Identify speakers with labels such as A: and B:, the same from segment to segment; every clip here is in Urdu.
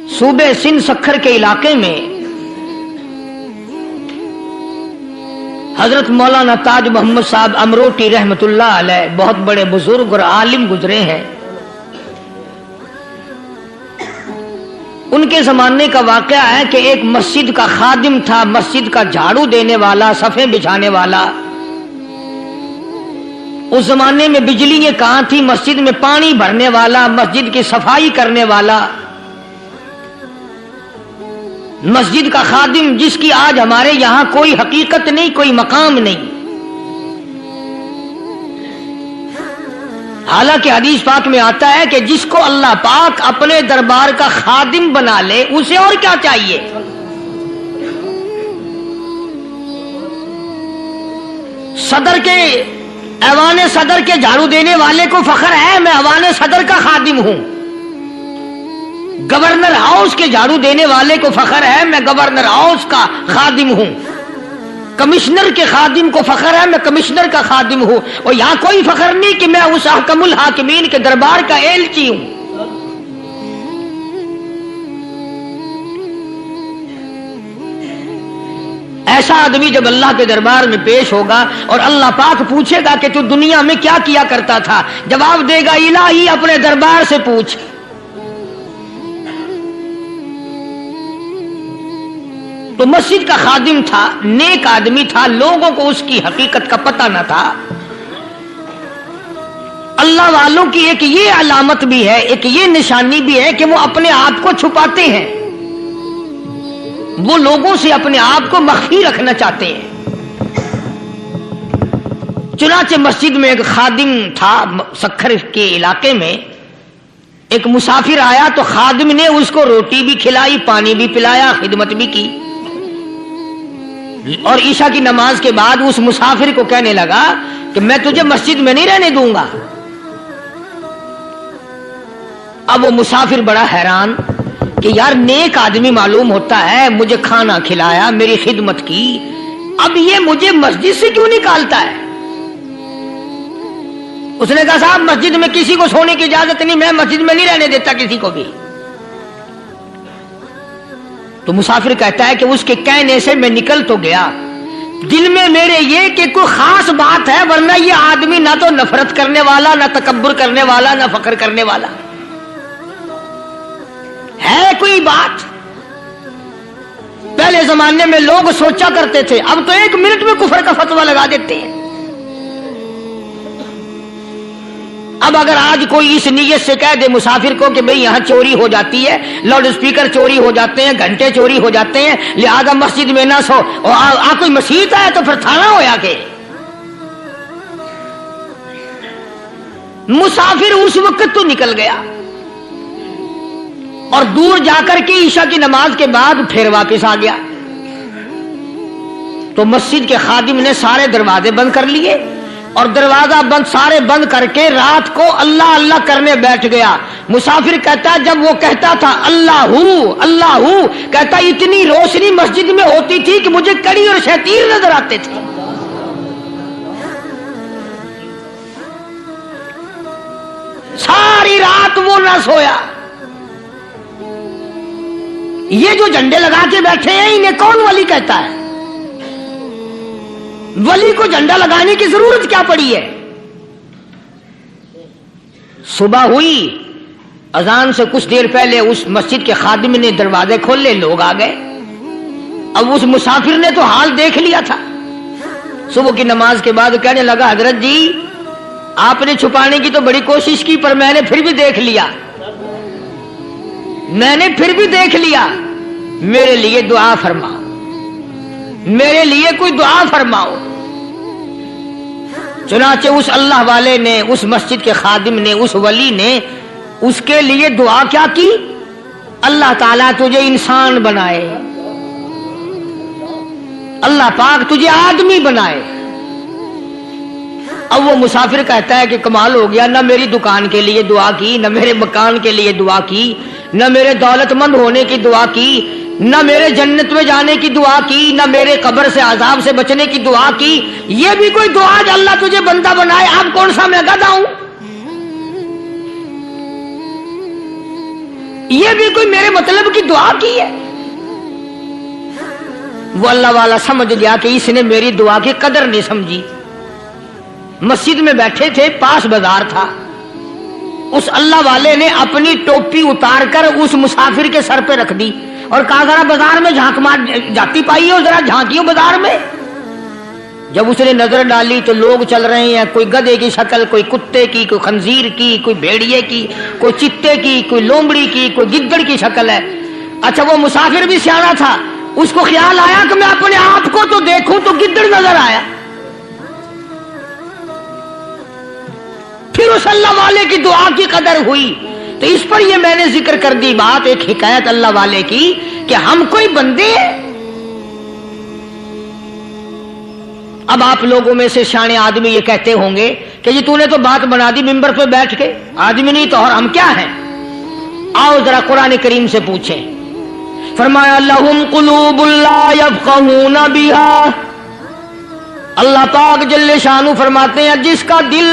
A: صوبے سندھ سکھر کے علاقے میں حضرت مولانا تاج محمد صاحب امروٹی رحمت اللہ علیہ بہت بڑے بزرگ اور عالم گزرے ہیں. ان کے زمانے کا واقعہ ہے کہ ایک مسجد کا خادم تھا، مسجد کا جھاڑو دینے والا، صفیں بچھانے والا. اس زمانے میں بجلیاں کہاں تھی، مسجد میں پانی بھرنے والا، مسجد کی صفائی کرنے والا، مسجد کا خادم جس کی آج ہمارے یہاں کوئی حقیقت نہیں، کوئی مقام نہیں. حالانکہ حدیث پاک میں آتا ہے کہ جس کو اللہ پاک اپنے دربار کا خادم بنا لے اسے اور کیا چاہیے. صدر کے ایوان صدر کے جھاڑو دینے والے کو فخر ہے میں ایوان صدر کا خادم ہوں. گورنر ہاؤس کے جھاڑو دینے والے کو فخر ہے میں گورنر ہاؤس کا خادم ہوں. کمشنر کے خادم کو فخر ہے میں کمشنر کا خادم ہوں. اور یہاں کوئی فخر نہیں کہ میں اس حکم الحاکمین کے دربار کا ایلچی ہوں. ایسا آدمی جب اللہ کے دربار میں پیش ہوگا اور اللہ پاک پوچھے گا کہ تو دنیا میں کیا کیا کرتا تھا، جواب دے گا الہی اپنے دربار سے پوچھ. تو مسجد کا خادم تھا، نیک آدمی تھا، لوگوں کو اس کی حقیقت کا پتہ نہ تھا. اللہ والوں کی ایک یہ علامت بھی ہے، ایک یہ نشانی بھی ہے کہ وہ اپنے آپ کو چھپاتے ہیں، وہ لوگوں سے اپنے آپ کو مخفی رکھنا چاہتے ہیں. چنانچہ مسجد میں ایک خادم تھا، سکھر کے علاقے میں ایک مسافر آیا تو خادم نے اس کو روٹی بھی کھلائی، پانی بھی پلایا، خدمت بھی کی. اور عشاء کی نماز کے بعد اس مسافر کو کہنے لگا کہ میں تجھے مسجد میں نہیں رہنے دوں گا. اب وہ مسافر بڑا حیران کہ یار نیک آدمی معلوم ہوتا ہے، مجھے کھانا کھلایا، میری خدمت کی، اب یہ مجھے مسجد سے کیوں نکالتا ہے. اس نے کہا صاحب مسجد میں کسی کو سونے کی اجازت نہیں، میں مسجد میں نہیں رہنے دیتا کسی کو بھی. تو مسافر کہتا ہے کہ اس کے کہنے سے میں نکل تو گیا، دل میں میرے یہ کہ کوئی خاص بات ہے، ورنہ یہ آدمی نہ تو نفرت کرنے والا، نہ تکبر کرنے والا، نہ فخر کرنے والا ہے. کوئی بات پہلے زمانے میں لوگ سوچا کرتے تھے، اب تو ایک منٹ میں کفر کا فتویٰ لگا دیتے ہیں. اب اگر آج کوئی اس نیت سے کہہ دے مسافر کو کہ بھئی یہاں چوری ہو جاتی ہے، لاؤڈ اسپیکر چوری ہو جاتے ہیں، گھنٹے چوری ہو جاتے ہیں، لہذا مسجد میں نہ سو، اور کوئی مسجد ہے تو پھر تھانہ ہو یا کہ مسافر اس وقت تو نکل گیا اور دور جا کر کے عشاء کی نماز کے بعد پھر واپس آ گیا. تو مسجد کے خادم نے سارے دروازے بند کر لیے اور دروازہ بند سارے بند کر کے رات کو اللہ اللہ کرنے بیٹھ گیا. مسافر کہتا جب وہ کہتا تھا اللہ ہو کہتا اتنی روشنی مسجد میں ہوتی تھی کہ مجھے کڑی اور شیطیر نظر آتے تھے. ساری رات وہ نہ سویا. یہ جو جھنڈے لگا کے بیٹھے ہیں انہیں کون ولی کہتا ہے؟ ولی کو جھنڈا لگانے کی ضرورت کیا پڑی ہے؟ صبح ہوئی، اذان سے کچھ دیر پہلے اس مسجد کے خادم نے دروازے کھولے، لوگ آ گئے. اب اس مسافر نے تو حال دیکھ لیا تھا. صبح کی نماز کے بعد کہنے لگا حضرت جی آپ نے چھپانے کی تو بڑی کوشش کی پر میں نے پھر بھی دیکھ لیا، میرے لیے دعا فرماؤ، میرے لیے کوئی دعا فرماؤ. چنانچہ اس اللہ والے نے، اس مسجد کے خادم نے، اس ولی نے اس کے لیے دعا کیا کی؟ اللہ تعالیٰ تجھے انسان بنائے، اللہ پاک تجھے آدمی بنائے. اب وہ مسافر کہتا ہے کہ کمال ہو گیا، نہ میری دکان کے لیے دعا کی، نہ میرے مکان کے لیے دعا کی، نہ میرے دولت مند ہونے کی دعا کی، نہ میرے جنت میں جانے کی دعا کی، نہ میرے قبر سے عذاب سے بچنے کی دعا کی. یہ بھی کوئی دعا جو اللہ تجھے بندہ بنائے؟ اب کون سا میں گدھا ہوں؟ یہ بھی کوئی میرے مطلب کی دعا کی ہے؟ وہ اللہ والا سمجھ گیا کہ اس نے میری دعا کی قدر نہیں سمجھی. مسجد میں بیٹھے تھے، پاس بازار تھا. اس اللہ والے نے اپنی ٹوپی اتار کر اس مسافر کے سر پہ رکھ دی اور کہا ذرا بازار میں جھانک مار جاتی پائی ہو، ذرا جھانکیوں بازار میں. جب اس نے نظر ڈالی تو لوگ چل رہے ہیں، کوئی گدھے کی شکل، کوئی کتے کی، کوئی خنزیر کی، کوئی بھیڑیے کی، کوئی چتے کی، کوئی لومڑی کی، کوئی گدڑ کی شکل ہے. اچھا وہ مسافر بھی سیانا تھا، اس کو خیال آیا کہ میں اپنے آپ کو تو دیکھوں تو گدڑ نظر آیا. پھر اس اللہ والے کی دعا کی قدر ہوئی. تو اس پر یہ میں نے ذکر کر دی بات، ایک حکایت اللہ والے کی کہ ہم کوئی بندے ہیں. اب آپ لوگوں میں سے شانے آدمی یہ کہتے ہوں گے کہ جی تو نے تو بات بنا دی ممبر پہ بیٹھ کے، آدمی نہیں تو اور ہم کیا ہیں؟ آؤ ذرا قرآن کریم سے پوچھیں. فرمایا لہم قلوب لا یفقہون بہا. اللہ پاک جل شانہ فرماتے ہیں جس کا دل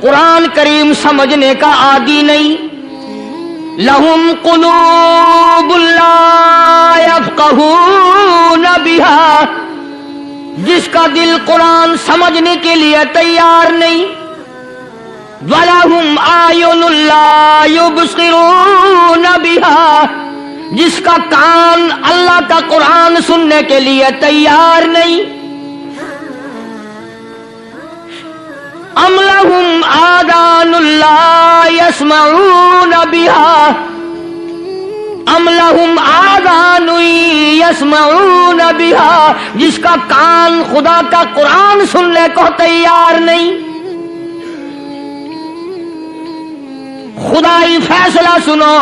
A: قرآن کریم سمجھنے کا عادی نہیں. لہم قلوب لا یفقہون بہا، جس کا دل قرآن سمجھنے کے لیے تیار نہیں. وَلَهُمْ أَعْيُنٌ لَا يُبْصِرُونَ بِهَا، جس کا کان اللہ کا قرآن سننے کے لیے تیار نہیں. أَمْ لَهُمْ آذَانٌ لَا يَسْمَعُونَ بِهَا، ام لہم آذان یسمعون بہا، جس کا کان خدا کا قرآن سننے کو تیار نہیں. خدائی فیصلہ سنو،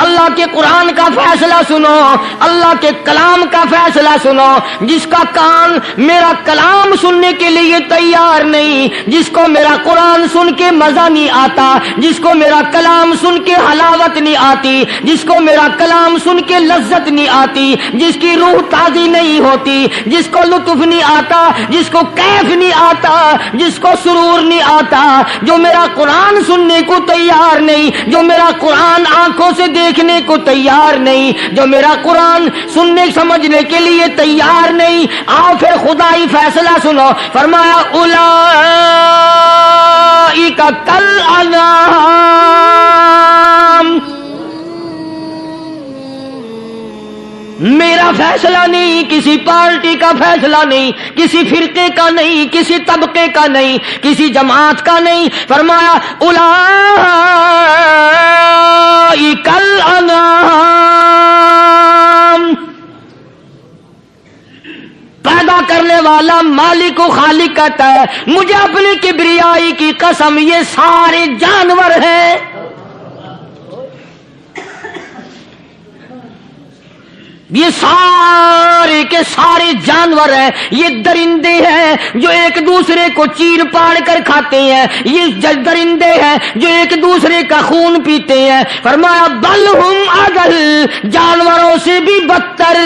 A: اللہ کے قرآن کا فیصلہ سنو، اللہ کے کلام کا فیصلہ سنو. جس کا کان میرا کلام سننے کے لیے تیار نہیں، جس کو میرا قرآن سن کے مزہ نہیں آتا، جس کو میرا کلام سن کے حلاوت نہیں آتی، جس کو میرا کلام سن کے لذت نہیں آتی، جس کی روح تازی نہیں ہوتی، جس کو لطف نہیں آتا، جس کو کیف نہیں آتا، جس کو سرور نہیں آتا، جو میرا قرآن سننے کو تیار نہیں، جو میرا قرآن آنکھوں سے دیکھنے کو تیار نہیں، جو میرا قرآن سننے سمجھنے کے لیے تیار نہیں. آؤ پھر خدائی فیصلہ سنو. فرمایا اولئک کالانعام، میرا فیصلہ نہیں، کسی پارٹی کا فیصلہ نہیں، کسی فرقے کا نہیں، کسی طبقے کا نہیں، کسی جماعت کا نہیں. فرمایا اولئک الانعام. پیدا کرنے والا مالک و خالق کہتا ہے مجھے اپنی کبریائی کی قسم یہ سارے جانور ہیں. یہ سارے کے سارے جانور ہیں، یہ درندے ہیں جو ایک دوسرے کو چیر پاڑ کر کھاتے ہیں، یہ درندے ہیں جو ایک دوسرے کا خون پیتے ہیں. فرمایا بل ہم اضل، جانوروں سے بھی بدتر.